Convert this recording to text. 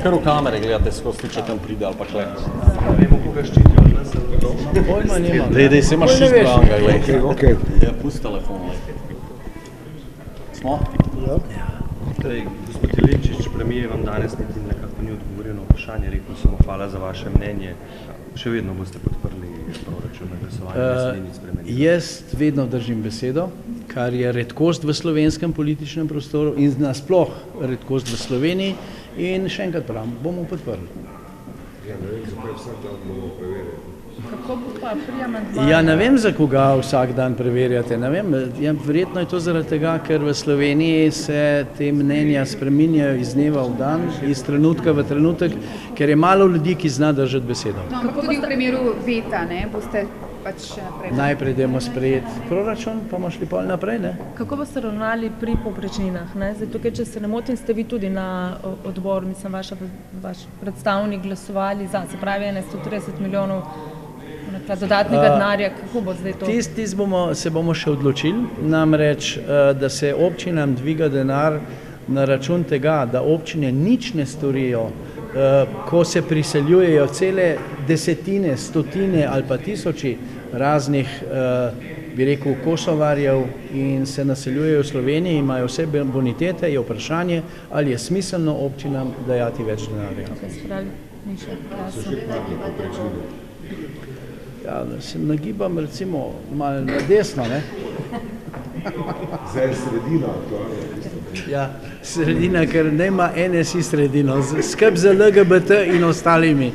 kar v kamere gledate skozi, če tam pride ali pa kle. Vemo, koga ščitijo od nas. Pojma nima. Dej, se imaš čisto pravanga, glej. Okay. Ja, pusti telefon, glej. Smo? Ja. Gospod Jelinčič, premijer vam danes niti nekako ni odgovoril na vprašanje, rekel samo hvala za vaše mnenje. Še vedno boste podprli proračun na glasovanje, da se ni spremenilo? Jaz vedno držim besedo, kar je redkost v slovenskem političnem prostoru in nasploh redkost v Sloveniji in še enkrat pravim, bomo podprli. Ja, ne vem, zakaj vsak dan bomo preverjati. Kako bo pa pri amandmaju? Ja, ne vem, za koga vsak dan preverjate, ne vem, ja, verjetno je to zaradi tega, ker v Sloveniji se te mnenja spreminjajo iz dneva v dan, iz trenutka v trenutek, ker je malo ljudi, ki zna držati besedo. No, ampak tudi v primeru veta, ne, boste pač naprej. Najprej dajmo sprejeti proračun, pa bomo šli pol naprej, ne? Kako boste ravnali pri povprečninah? Zdaj, tukaj, če se ne motim, ste vi tudi na odboru, mislim, vaš predstavnik glasovali za, se pravi, 130 milijonov dodatnega denarja, kako bo zdaj to? Se bomo še odločili, namreč, da se občinam dviga denar na račun tega, da občine nič ne storijo, ko se priseljujejo cele desetine, stotine ali pa tisoči raznih, bi rekel, kosovarjev in se naseljujejo v Sloveniji, imajo vse bonitete, je vprašanje, ali je smiselno občinam dajati več denarja. Ja, se nagibam recimo malo na desno, ne? Zdaj je sredina. Ja, sredina, ker nema NSI sredino, skrb za LGBT in ostalimi.